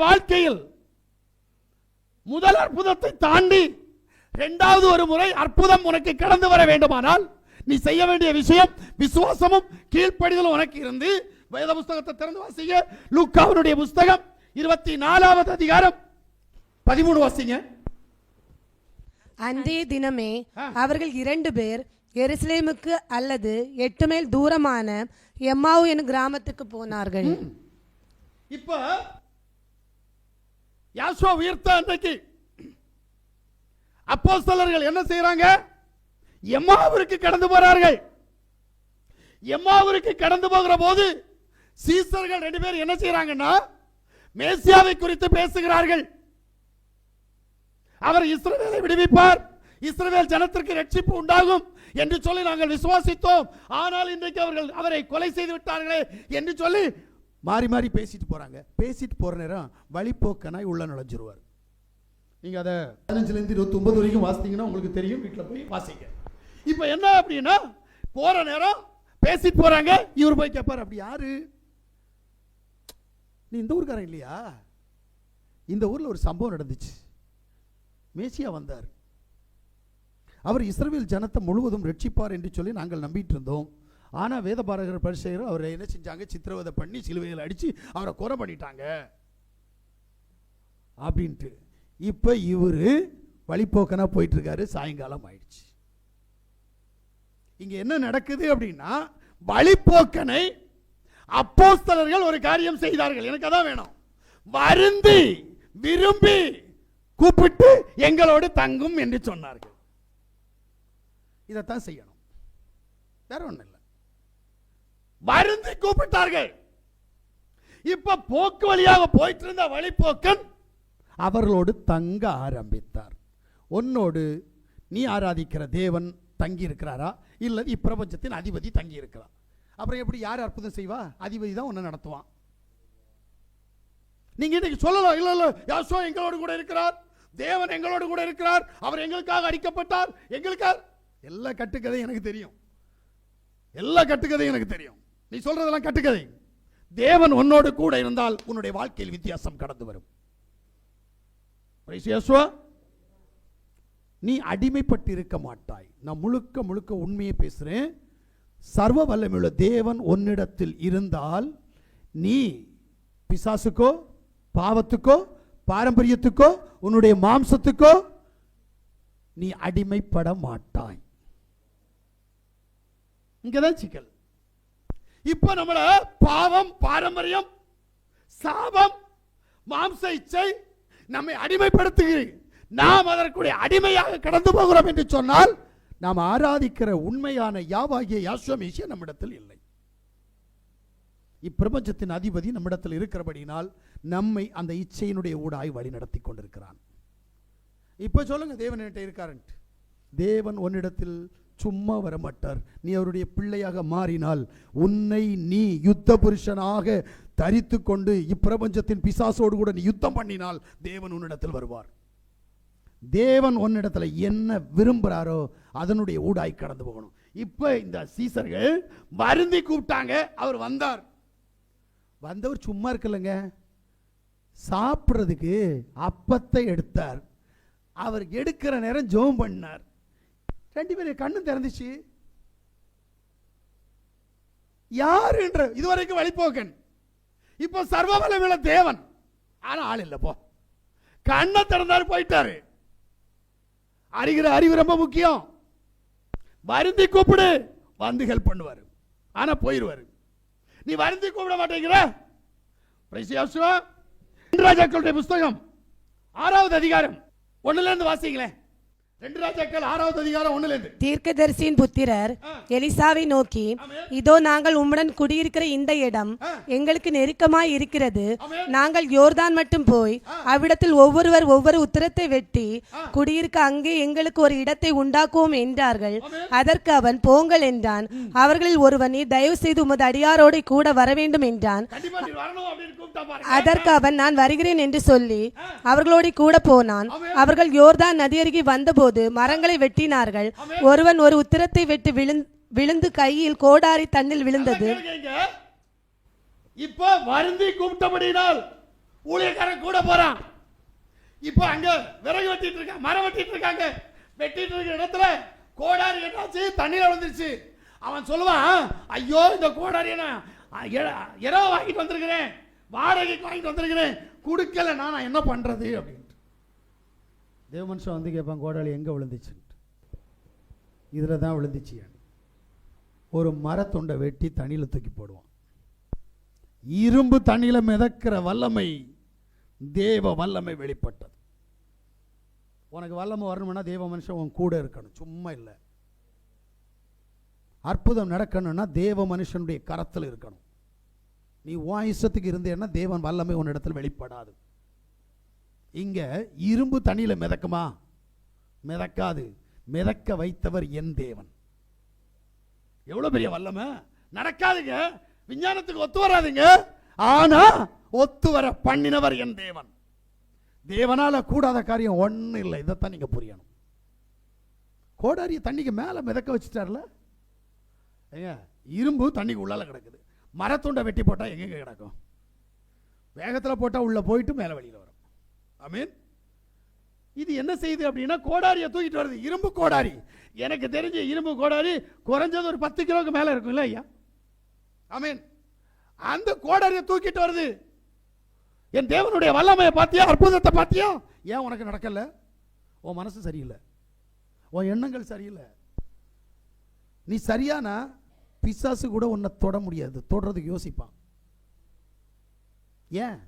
வாழ்க்கையில் முதல் அற்புதத்தை தாண்டி இரண்டாவது ஒரு முறை அற்புதம் உனக்கு கடந்து வர வேண்டுமானால் நீ செய்ய வேண்டிய விஷயம் விசுவாசமும் கீழ்ப்படிதலும் உனக்கு இருந்து வேத புஸ்தகத்தை திறந்து வாசிங்க. லூக்காவுடைய புஸ்தகம் 24வது அதிகாரம் 13 வாசிங்க. அன்றைய தினமே அவர்கள் 2 பேர் எருசலேமுக்கு அல்லது 8 மைல் தூரமான எம்மாவு என்னும் கிராமத்துக்கு போனார்கள். இப்ப யாசோ உயிர்த்த அன்றைக்கு அப்போஸ்தலர்கள் என்ன செய்யறாங்க? எம்மாவுக்கு கடந்து போறார்கள். எம்மாவுக்கு கடந்து போகிற போது சீசர்கள் 2 பேர் என்ன செய்யறாங்கன்னா மேசியாவை குறித்து பேசுகிறார்கள். அவர் இஸ்ரவேலை விடுவிப்பார், இஸ்ரவேல் ஜனத்திற்கு ரட்சிப்பு உண்டாகும் என்று சொல்லி நாங்கள் விசுவாசித்தோம். ஆனால் இன்றைக்கு அவர்கள் அவரை கொலை செய்து விட்டார்களே என்று சொல்லி மாறி மாறி பேசிட்டு போறாங்க. பேசிட்டு போற நேரம் வழிபோக்கனாய் உள்ள நுழைஞ்சிருவார். நீங்க அதை 15லிருந்து 29 வரைக்கும் வாசித்தீங்கன்னா உங்களுக்கு தெரியும். வீட்டில் போய் வாசிங்க. இப்ப என்ன அப்படின்னா போற நேரம் பேசிட்டு போறாங்க. இவர் போய் கேட்பார், அப்படி யாரு? நீ இந்த ஊருக்காரன் இல்லையா? இந்த ஊர்ல ஒரு சம்பவம் நடந்துச்சு. மேசியா வந்தார், அவர் இஸ்ரவேல் ஜனத்தை முழுவதும் ரட்சிப்பார் என்று சொல்லி நாங்கள் நம்பிட்டு இருந்தோம். ஆனா வேதபாரகர் பரிசேயர் அவரை என்ன செஞ்சாங்க? சித்திரவதை பண்ணி சிலுவையில் அடிச்சு அவரை கொலை பண்ணிட்டாங்க அப்படின்ட்டு. இப்ப இவரு வழிபோக்கனா போயிட்டு இருக்காரு. சாயங்காலம் ஆயிடுச்சு. இங்க என்ன நடக்குது அப்படின்னா வழிபோக்கனை அப்போஸ்தலர்கள் ஒரு காரியம் செய்தார்கள். எனக்கு அதான் வேணும். வருந்தி விரும்பி கூப்பிட்டு எங்களோடு தங்கும் என்று சொன்னார்கள். இதைத்தான் செய்யணும், வேற ஒண்ணு இல்லை. வருந்தி கூப்பிட்டார்கள். இப்ப போக்கு வழியாக போயிட்டு இருந்த வழிபோக்கன் அவர்களோடு தங்க ஆரம்பித்தார். உன்னோடு நீ ஆராதிக்கிற தேவன் தங்கி இருக்கிறாரா, இல்ல இப்பிரபஞ்சத்தின் அதிபதி தங்கி இருக்கிறார்? அப்புறம் எப்படி யார் அற்புதம் செய்வா? அதிபதி தான் உன்னை நடத்துவான். நீங்க இன்னைக்கு சொல்லலாம், இல்ல இல்ல யாசோ எங்களோடு கூட இருக்கிறார், தேவன் எங்களோடு கூட இருக்கிறார், அவர் எங்களுக்காக அடிக்கப்பட்டார், எங்களுக்காக. எல்லா கட்டுக்கதை எனக்கு தெரியும், எல்லா கட்டுக்கதை எனக்கு தெரியும். நீ சொல்றதெல்லாம் கட்டுக்கதை. தேவன் உன்னோடு கூட இருந்தால் உன்னுடைய வாழ்க்கையில் வித்தியாசம் கடந்து வரும். நீ அடிமைப்பட்டு இருக்க மாட்டாய். நான் முழுக்க முழுக்க உண்மையை பேசுறேன். சர்வ வல்லமையுள்ள தேவன் உன்னிடத்தில் இருந்தால் நீ பிசாசுக்கோ பாவத்துக்கோ பாரம்பரியத்துக்கோ உன்னுடைய மாம்சத்துக்கோ நீ அடிமைப்பட மாட்டாய். இங்கதான் சிக்கல். இப்ப நம்மள பாவம், பாரம்பரியம், சாபம், மாம்ச இச்சை நம்மை அடிமைப்படுத்துகிறது. நாம் அதற்குரிய அடிமையாக கடந்து போகிறோம் என்று சொன்னால் நாம் ஆராதிக்கிற உண்மையான யாவாகிய யாசுவ மேசியா நம்மிடத்தில் இல்லை. இப்பிரபஞ்சத்தின் அதிபதி நம்மிடத்தில் இருக்கிறபடினால் நம்மை அந்த இச்சையினுடைய ஊடாய் வழி நடத்தி கொண்டிருக்கிறான். இப்ப சொல்லுங்க, தேவன் என்கிட்ட இருக்காருன்ட்டு. தேவன் உன்னிடத்தில் சும்மா வர மாட்டார். நீ அவருடைய பிள்ளையாக மாறினால், உன்னை நீ யுத்த புருஷனாக தரித்து கொண்டு இப்பிரபஞ்சத்தின் பிசாசோடு கூட நீ யுத்தம் பண்ணினால் தேவன் உன்னிடத்தில் வருவார். தேவன் உன்னிடத்துல என்ன விரும்புறாரோ அதனுடைய ஊடாய் கடந்து போகணும். இப்ப இந்த சீசர்கள் வருந்தி கூப்பிட்டாங்க. அவர் வந்தார். வந்தவர் சும்மா இருக்கலங்க, சாப்பிட்றதுக்கு அப்பத்தை எடுத்தார். அவர் எடுக்கிற நேரம் ஜெபம் பண்ணார். 2 பேரும் கண்ணு திறந்துச்சு. யாருன்ற இதுவரைக்கும் வழிபோக்கன், இப்ப சர்வ வல்லமையுள்ள தேவன். ஆனா ஆள் இல்ல. போ, கண்ணை திறந்தாரு, போயிட்டாரு. அறிகிற அறிவு ரொம்ப முக்கியம். வருந்தி கூப்பிடு, வந்து ஹெல்ப் பண்ணுவாரு. ஆனா போயிருவாரு. நீ வருந்தி கூப்பிட மாட்டேங்கிற. ராஜாக்களுடைய புஸ்தகம் 6வது அதிகாரம் 1லிருந்து வாசிங்களேன். 2 ராஜாக்கள் 6வது அதிகாரம் 1லிருந்து. தீர்க்கதரிசியின் புத்திரர் எலிசாவை நோக்கி, இதோ நாங்கள் உம்முடன் குடியிருக்கிற இந்த இடம் எங்களுக்கு நெருக்கமாய் இருக்கிறது. நாங்கள் யோர்தான் மட்டும் போய் அவ்விடத்தில் ஒவ்வொருவர் ஒவ்வொரு உத்தரத்தை வெட்டி குடியிருக்க அங்கே எங்களுக்கு ஒரு இடத்தை உண்டாக்குவோம் என்றார்கள். அதற்கு அவன், போங்கள் என்றான். அவர்களில் ஒருவன், நீ தயவு செய்து உமது அடியாரோடு கூட வர வேண்டும் என்றான். அதற்கு அவன், நான் வருகிறேன் என்று சொல்லி அவர்களோடு கூட போனான். அவர்கள் யோர்தான் நதி அருகே வந்தபோது மரங்களை வெட்டினார்கள். ஒருவன் ஒரு உத்திரத்தை வெட்டி விழுந்து கையில் கோடாரி தண்ணில் விழுந்தது. இப்ப வருந்தி கூப்பிட்டபடினால் ஊழியக்காரன் கூட போறான். இப்போ அங்க விறகு வெட்டிட்டு இருக்காங்க, மரம் வெட்டிட்டு இருக்காங்க. வெட்டிட்டு இருக்கிற இடத்துல கோடாரி என்னாச்சு, தண்ணியில விழுந்துருச்சு. அவன் சொல்லுவான், ஐயோ இந்த கோடாரியை நான் இரவு வாங்கிட்டு வந்திருக்கிறேன், வாடகைக்கு வாங்கிட்டு வந்திருக்கிறேன், கொடுக்கல, நான் என்ன பண்றது அப்படின்ட்டு. தேவ மனுஷன் வந்து கேட்பான், கோடாரி எங்க விழுந்துச்சு? இதுல தான் விழுந்துச்சு. ஒரு மரத்துண்டை வெட்டி தண்ணியில தூக்கி போடுவான். இரும்பு தண்ணியில மிதக்கிற வல்லமை, தேவ வல்லமை வெளிப்பட்டது. உனக்கு வல்லமை வரணும்னா தேவ மனுஷன் உன் கூட இருக்கணும், சும்மா இல்லை. அற்புதம் நடக்கணும்னா தேவ மனுஷனுடைய கரத்தில் இருக்கணும். நீ உன் இஷ்டத்துக்கு இருந்தேன்னா தேவன் வல்லமை உன் இடத்துல வெளிப்படாது. இங்க இரும்பு தண்ணியில மிதக்குமா? மிதக்காது. மிதக்க வைத்தவர் என் தேவன். எவ்வளவு பெரிய வல்லமை! நடக்காதுங்க, விஞ்ஞானத்துக்கு ஒத்து வராதுங்க, ஆனா ஒத்து வர பண்ணினவர் என் தேவன். தேவனால கூடாத காரியம் ஒன்றும் இல்லை. இதைத்தான் நீங்க புரியணும். கோடாரிய தண்ணிக்கு மேல மிதக்க வச்சுட்டார்ல. இரும்பு தண்ணிக்கு உள்ளால கிடக்குது. மரத்துண்டை வெட்டி போட்டா எங்க கிடக்கும்? வேகத்தில் போட்டா உள்ள போயிட்டு மேல வெளியில வரும். ஆமென். இது என்ன செய்யுது அப்படின்னா, கோடாரியை தூக்கிட்டு வருது. இரும்பு கோடாரி. எனக்கு தெரிஞ்ச இரும்பு கோடாரி குறைஞ்சது ஒரு 10 கிலோக்கு மேல இருக்கும் இல்ல ஐயா? ஆமென். அந்த கோடாரியை தூக்கிட்டு வருது. என் தேவனுடைய வல்லமையை பார்த்தியா, அற்புதத்தை பார்த்தியா? ஏன் உனக்கு நடக்கல? உன் மனசு சரியில்லை, உன் எண்ணங்கள் சரியில்லை. நீ சரியானா பிசாசு கூட உன்னை தொட முடியாது, தொடுறதுக்கு யோசிப்பான். ஏன்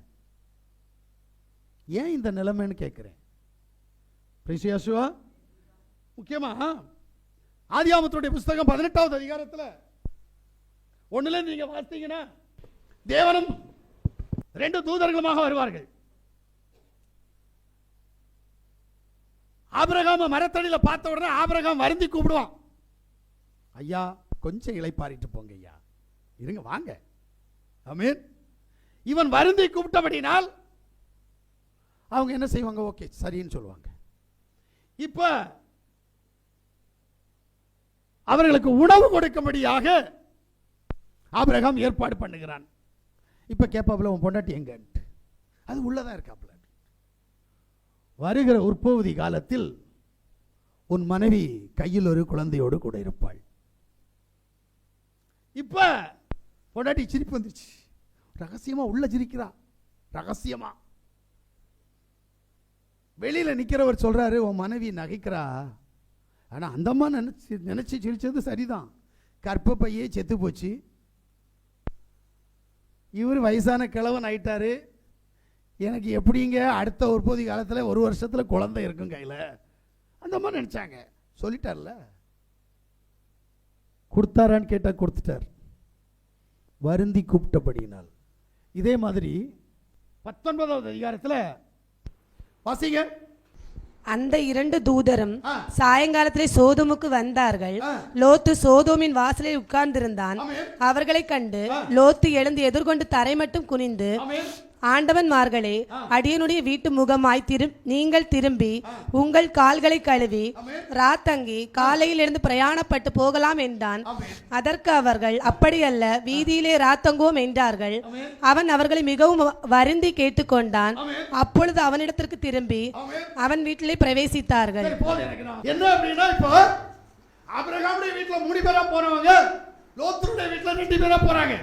ஏன் இந்த நிலைமைன்னு கேட்கிறேன். முக்கியமா ஆதியாகமத்துடைய புஸ்தகம் 18வது அதிகாரத்தில் 1ல நீங்க வாசித்தீங்கன்னா, தேவனும் 2 தூதர்களுமாக வருவார்கள். ஆபிரகாம் மரத்தடியில பார்த்த உடனே ஆபிரகாம் வருந்தி கூப்பிடுவான், ஐயா கொஞ்சம் இளைப்பாரிட்டு போங்க ஐயா, இருங்க வாங்க. ஆமென். இவன் வருந்தி கூப்பிட்டபடினால் அவங்க என்ன செய்வாங்க? ஓகே சரின்னு சொல்லுவாங்க. இப்ப அவர்களுக்கு உணவு கொடுக்கும்படியாக ஆபிரகாம் ஏற்பாடு பண்ணுகிறான். இப்ப கேப்பாப்புல உன் பொண்டாட்டி எங்க? அது உள்ளதான் இருக்காப்புல. வருகிற உற்பத்தி காலத்தில் உன் மனைவி கையில் ஒரு குழந்தையோடு கூட இருப்பாள். இப்ப பொண்டாட்டி சிரிப்பு வந்துருச்சு. ரகசியமா உள்ள சிரிக்கிறா. ரகசியமா வெளியில நிக்கிறவர் சொல்றாரு, உன் மனைவி நகைக்கிறா. ஆனா அந்த அம்மா நினைச்சு சிரிச்சது சரிதான். கற்பப்பையே செத்து போச்சு. இவர் வயசான கிழவன் ஆயிட்டாரு. எனக்கு எப்படிங்க அடுத்த உற்பத்தி காலத்தில் 1 வருஷத்துல குழந்தை இருக்கும் கையில? அந்த அம்மா நினைச்சாங்க. சொல்லிட்டார்ல. கொடுத்தாரான்னு கேட்டா கொடுத்துட்டார். வருந்தி கூப்பிட்டபடியினால். இதே மாதிரி 19வது அதிகாரத்தில் வாசிங்க. அந்த 2 தூதரும் சாயங்காலத்திலே சோதோமுக்கு வந்தார்கள். லோத்து சோதோமின் வாசலில் உட்கார்ந்திருந்தான். அவர்களை கண்டு லோத்து எழுந்து எதிர்கொண்டு தரை மட்டும் குனிந்து, ஆண்டவன்மார்களே, அடியனுடைய வீட்டு முகமாய் நீங்கள் திரும்பி உங்கள் கால்களை கழுவி ராத்தங்கி காலையில் இருந்து பிரயாணப்பட்டு போகலாம் என்றான். அதற்கு அவர்கள், அப்படியல்ல, வீதியிலே ராத்தங்குவோம் என்றார்கள். அவன் அவர்களை மிகவும் வருந்தி கேட்டுக்கொண்டான். அப்பொழுது அவனிடத்திற்கு திரும்பி அவன் வீட்டிலே பிரவேசித்தார்கள். என்ன அப்படின்னா, இப்போ ஆபிரகாமுடைய வீட்டுல 3 பேரா போனவங்க லோத்துடைய வீட்டுல 2 பேரா போறாங்க.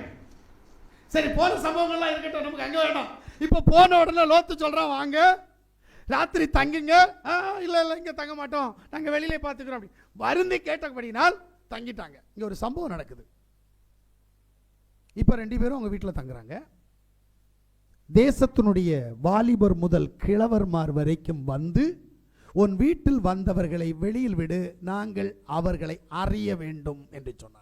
சரி, போன சம்பவங்கள்லாம் இருக்கட்டும், நமக்கு அங்க வேண்டாம். இப்ப போன உடனே லோத்து சொல்றான், வாங்க ராத்திரி தங்குங்க. இல்ல இல்ல இங்க தங்க மாட்டோம், நாங்க வெளியிலே பாத்துக்கிறோம் அப்படி வருந்தி கேட்டபடினால் தங்கிட்டாங்க. இங்க ஒரு சம்பவம் நடக்குது. இப்ப 2 பேரும் அவங்க வீட்டுல தங்குறாங்க. தேசத்தினுடைய வாலிபர் முதல் கிழவர்மார் வரைக்கும் வந்து, உன் வீட்டில் வந்தவர்களை வெளியில் விடு, நாங்கள் அவர்களை அறிய வேண்டும் என்று சொன்னார்கள்.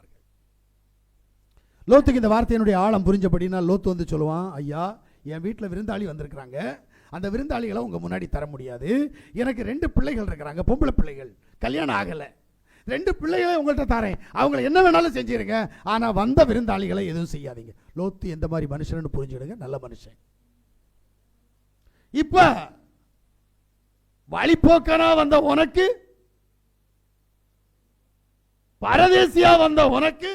லோத்துக்கு இந்த வார்த்தையினுடைய ஆழம் புரிஞ்சபடினா லோத்து வந்து சொல்லுவான், ஐயா என் வீட்டில் விருந்தாளி வந்திருக்கிறாங்க, அந்த விருந்தாளிகளை உங்க முன்னாடி தர முடியாது. எனக்கு 2 பிள்ளைகள் இருக்கிறாங்க, பொம்பளை பிள்ளைகள், கல்யாணம் ஆகலை. 2 பிள்ளைகளை உங்கள்கிட்ட தரேன், அவங்களை என்ன வேணாலும் செஞ்சிருங்க, ஆனா வந்த விருந்தாளிகளை எதுவும் செய்யாதீங்க. லோத்து எந்த மாதிரி மனுஷன் புரிஞ்சுடுங்க, நல்ல மனுஷன். இப்ப வழிபோக்கனா வந்த உனக்கு, பரதேசியா வந்த உனக்கு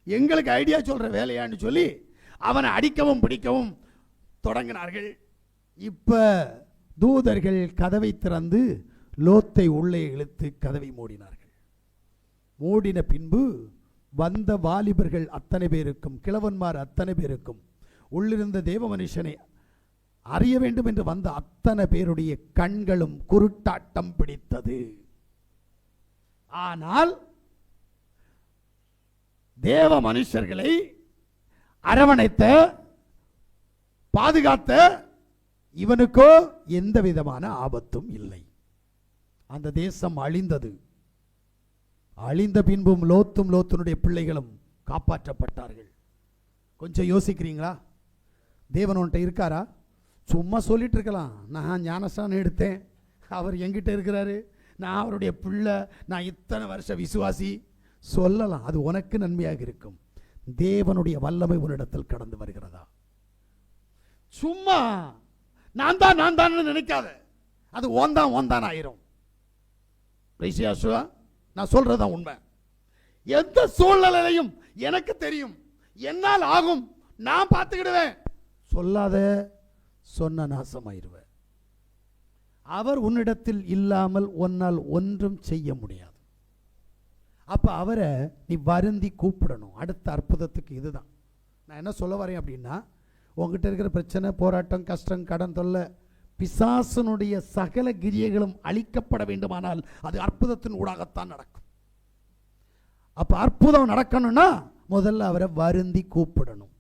எங்களுக்கு ஐடியா சொல்ற வேலையான்னு சொல்லி அவனை அடிக்கவும் பிடிக்கவும் தொடங்கினார்கள். இப்ப தூதர்கள் கதவை திறந்து லோத்தை உள்ளே இழுத்து கதவை மூடினார்கள். மூடின பின்பு வந்த வாலிபர்கள் அத்தனை பேருக்கும், கிழவன்மார் அத்தனை பேருக்கும், உள்ளிருந்த தேவ மனுஷனை அறிய வேண்டும் என்று வந்த அத்தனை பேருடைய கண்களும் குருட்டாட்டம் பிடித்தது. ஆனால் தேவ மனுஷர்களை அரவணைத்த, பாதுகாத்த இவனுக்கோ எந்த விதமான ஆபத்தும் இல்லை. அந்த தேசம் அழிந்தது. அழிந்த பின்பும் லோத்தும் லோத்தினுடைய பிள்ளைகளும் காப்பாற்றப்பட்டார்கள். கொஞ்சம் யோசிக்கிறீங்களா? தேவன் உன்கிட்ட இருக்காரா? சும்மா சொல்லிட்டு இருக்கலாம், நான் ஞானஸ்நானம் எடுத்தேன், அவர் என்கிட்ட இருக்கிறாரு, நான் அவருடைய பிள்ளை, நான் இத்தனை வருஷ விசுவாசி சொல்லலாம். அது உனக்கு நன்மையாக இருக்கும். தேவனுடைய வல்லமை உன்னிடத்தில் கடந்து வருகிறதா? சும்மா நான் தான் நினைக்காத, அது ஓந்தான் ஆயிரும். நான் சொல்றதான் உண்மை. எந்த சூழ்நிலையும் எனக்கு தெரியும், என்னால் ஆகும், நான் பார்த்துக்கிடுவேன் சொல்லாத. சொன்ன நாசமாயிருவ. அவர் உன்னிடத்தில் இல்லாமல் உன்னால் ஒன்றும் செய்ய முடியாது. அப்ப அவரை நீ வருந்தி கூப்பிடணும். அடுத்த அற்புதத்துக்கு இதுதான் நான் என்ன சொல்ல வரேன் அப்படின்னா, உங்ககிட்ட இருக்கிற பிரச்சனை, போராட்டம், கஷ்டம், கடன் தொல்லை, பிசாசனுடைய சகல கிரியைகளும் அழிக்கப்பட வேண்டுமானால் அது அற்புதத்தின் ஊடாகத்தான் நடக்கும். அப்ப அற்புதம் நடக்கணும்னா முதல்ல அவரை வருந்தி கூப்பிடணும்.